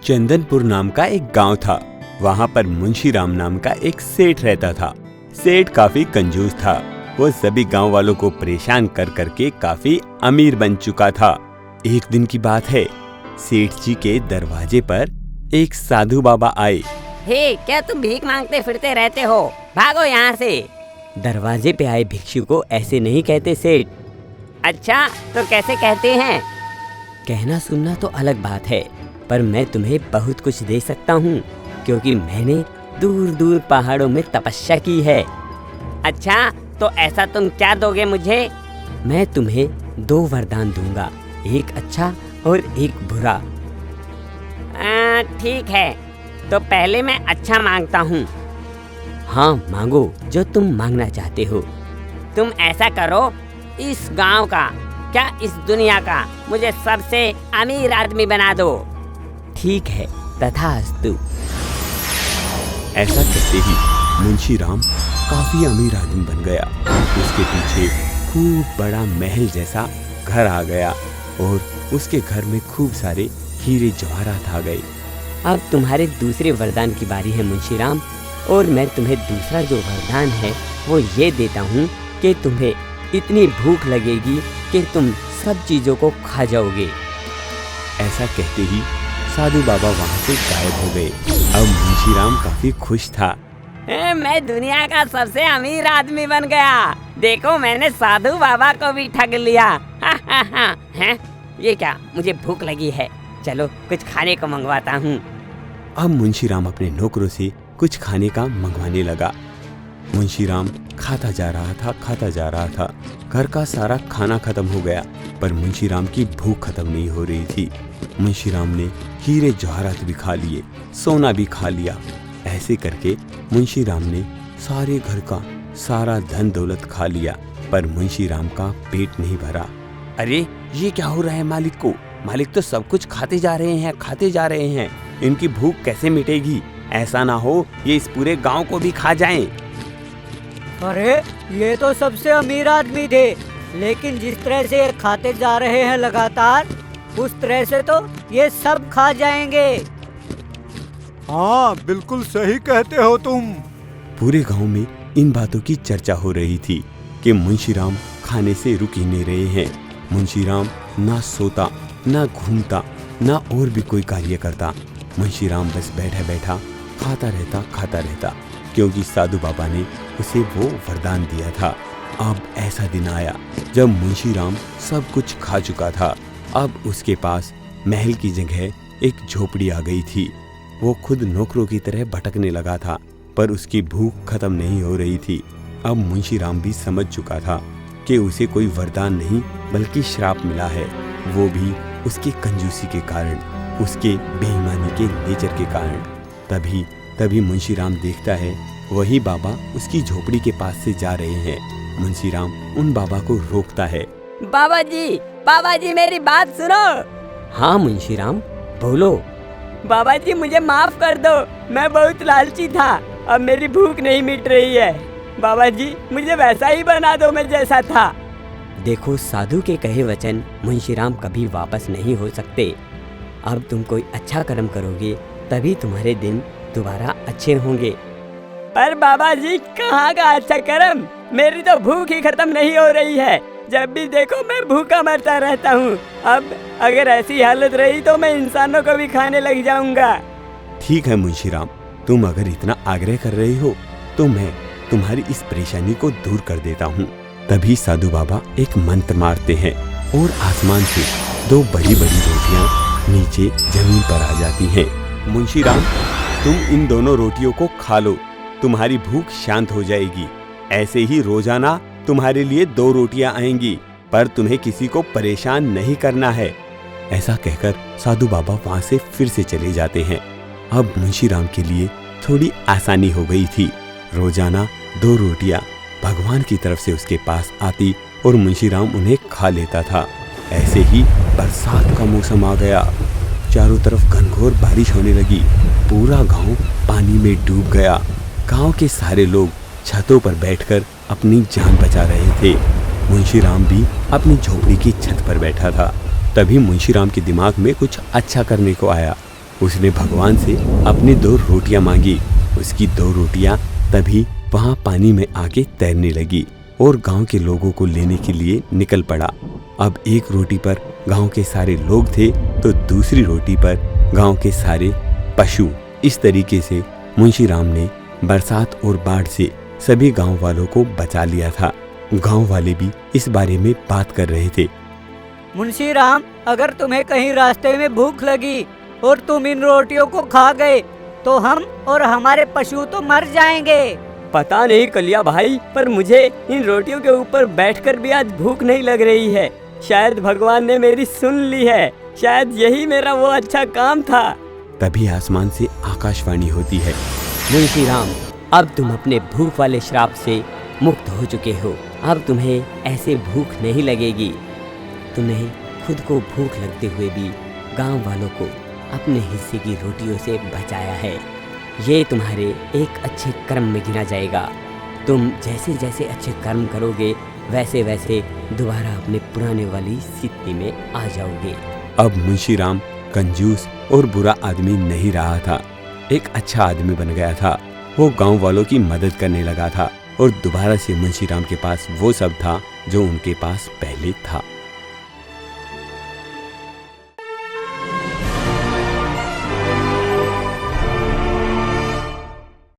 चंदनपुर नाम का एक गांव था। वहां पर मुंशी राम नाम का एक सेठ रहता था। सेठ काफी कंजूस था। वो सभी गांव वालों को परेशान कर करके काफी अमीर बन चुका था। एक दिन की बात है, सेठ जी के दरवाजे पर एक साधु बाबा आए। हे, क्या तुम भीख मांगते फिरते रहते हो? भागो यहाँ से। दरवाजे पे आए भिक्षु को ऐसे नहीं कहते सेठ। अच्छा, तो कैसे कहते हैं? कहना सुनना तो अलग बात है, पर मैं तुम्हें बहुत कुछ दे सकता हूँ, क्योंकि मैंने दूर दूर पहाड़ों में तपस्या की है। अच्छा, तो ऐसा तुम क्या दोगे मुझे? मैं तुम्हें 2 वरदान दूंगा, एक अच्छा और एक बुरा। ठीक है, तो पहले मैं अच्छा मांगता हूँ। हाँ, मांगो जो तुम मांगना चाहते हो। तुम ऐसा करो, इस गांव का, क्या इस दुनिया का, मुझे सबसे अमीर आदमी बना दो। ठीक है, तथास्तु। ऐसा कहते ही मुंशी राम काफी अमीर आदमी बन गया। उसके पीछे खूब बड़ा महल जैसा घर आ गया और उसके घर में खूब सारे हीरे जवाहरात आ गए। अब तुम्हारे दूसरे वरदान की बारी है मुंशी राम, और मैं तुम्हें दूसरा जो वरदान है वो ये देता हूँ कि तुम्हें इतनी भूख लगेगी कि तुम सब चीजों को खा जाओगे। ऐसा कहते ही साधु बाबा वहाँ से गायब हो गए। अब मुंशी राम काफी खुश था। मैं दुनिया का सबसे अमीर आदमी बन गया। देखो, मैंने साधु बाबा को भी ठग लिया। हैं? ये क्या, मुझे भूख लगी है, चलो कुछ खाने को मंगवाता हूँ। अब मुंशी राम अपने नौकरों से कुछ खाने का मंगवाने लगा। मुंशी राम खाता जा रहा था। घर का सारा खाना खत्म हो गया, पर मुंशी राम की भूख खत्म नहीं हो रही थी। मुंशी राम ने हीरे जवाहरात भी खा लिए, सोना भी खा लिया। ऐसे करके मुंशी राम ने सारे घर का सारा धन दौलत खा लिया, पर मुंशी राम का पेट नहीं भरा। अरे, ये क्या हो रहा है मालिक को? मालिक तो सब कुछ खाते जा रहे हैं। इनकी भूख कैसे मिटेगी? ऐसा ना हो ये इस पूरे गांव को भी खा जाएं। अरे, ये तो सबसे अमीर आदमी थे, लेकिन जिस तरह से ये खाते जा रहे हैं लगातार, उस तरह से तो ये सब खा जाएंगे। हाँ, बिल्कुल सही कहते हो तुम। पूरे गांव में इन बातों की चर्चा हो रही थी कि मुंशी राम खाने से रुक ही नहीं रहे हैं। मुंशी राम ना सोता, ना घूमता, ना और भी कोई कार्य करता। मुंशी राम बस बैठा बैठा खाता रहता, क्योंकि साधु बाबा ने उसे वो वरदान दिया था। अब ऐसा दिन आया जब मुंशी राम सब कुछ खा चुका था। अब उसके पास महल की जगह एक झोपड़ी आ गई थी। वो खुद नौकरों की तरह भटकने लगा था, पर उसकी भूख खत्म नहीं हो रही थी। अब मुंशी राम भी समझ चुका था कि उसे कोई वरदान नहीं बल्कि श्राप मिला है, वो भी उसकी कंजूसी के कारण, उसके बेईमानी के नेचर के कारण। तभी मुंशी राम देखता है वही बाबा उसकी झोपड़ी के पास से जा रहे हैं। मुंशी राम उन बाबा को रोकता है। बाबा जी, मेरी बात सुनो। हाँ मुंशी राम, बोलो। बाबा जी, मुझे माफ कर दो, मैं बहुत लालची था, अब मेरी भूख नहीं मिट रही है। बाबा जी, मुझे वैसा ही बना दो मैं जैसा था। देखो, साधु के कहे वचन मुंशी राम कभी वापस नहीं हो सकते। अब तुम कोई अच्छा कर्म करोगे तभी तुम्हारे दिन दोबारा अच्छे होंगे। पर बाबा जी, कहाँ का अच्छा कर्म? मेरी तो भूख ही खत्म नहीं हो रही है। जब भी देखो मैं भूखा मरता रहता हूँ। अब अगर ऐसी हालत रही तो मैं इंसानों को भी खाने लग जाऊंगा। ठीक है मुंशी राम, तुम अगर इतना आग्रह कर रहे हो तो मैं तुम्हारी इस परेशानी को दूर कर देता हूँ। तभी साधु बाबा एक मंत्र मारते हैं और आसमान से 2 बड़ी बड़ी रोटियां नीचे जमीन पर आ जाती हैं। मुंशी राम, तुम इन दोनों रोटियों को खा लो, तुम्हारी भूख शांत हो जाएगी। ऐसे ही रोजाना तुम्हारे लिए 2 रोटियां आएंगी, पर तुम्हें किसी को परेशान नहीं करना है। ऐसा कहकर साधु बाबा वहां से फिर से चले जाते हैं। अब मुंशी राम के लिए थोड़ी आसानी हो गई थी। रोजाना 2 रोटियां भगवान की तरफ से उसके पास आती और मुंशी राम उन्हें खा लेता था। ऐसे ही बरसात का मौसम आ गया। चारों तरफ घनघोर बारिश होने लगी। पूरा गांव पानी में डूब गया। गांव के सारे लोग छतों पर बैठकर अपनी जान बचा रहे थे। मुंशी राम भी अपनी झोपड़ी की छत पर बैठा था। तभी मुंशी राम के दिमाग में कुछ अच्छा करने को आया। उसने भगवान से अपनी 2 रोटियां मांगी। उसकी 2 रोटियां तभी वहां पानी में आके तैरने लगी और गांव के लोगों को लेने के लिए निकल पड़ा। अब एक रोटी पर गांव के सारे लोग थे तो दूसरी रोटी पर गांव के सारे पशु। इस तरीके से मुंशी राम ने बरसात और बाढ़ से सभी गांव वालों को बचा लिया था। गांव वाले भी इस बारे में बात कर रहे थे। मुंशी राम, अगर तुम्हें कहीं रास्ते में भूख लगी और तुम इन रोटियों को खा गए तो हम और हमारे पशु तो मर जाएंगे। पता नहीं कलिया भाई, पर मुझे इन रोटियों के ऊपर बैठकर भी आज भूख नहीं लग रही है। शायद भगवान ने मेरी सुन ली है, शायद यही मेरा वो अच्छा काम था। तभी आसमान से आकाशवाणी होती है। मुंशी राम, अब तुम अपने भूख वाले श्राप से मुक्त हो चुके हो। अब तुम्हें ऐसे भूख नहीं लगेगी। तुम्हें खुद को भूख लगते हुए भी गांव वालों को अपने हिस्से की रोटियों से बचाया है। ये तुम्हारे एक अच्छे कर्म में गिना जाएगा। तुम जैसे जैसे अच्छे कर्म करोगे वैसे वैसे दोबारा अपने पुराने वाली स्थिति में आ जाओगे। अब मुंशी राम कंजूस और बुरा आदमी नहीं रहा था, एक अच्छा आदमी बन गया था। वो गांव वालों की मदद करने लगा था और दोबारा से मुंशी राम के पास वो सब था जो उनके पास पहले था।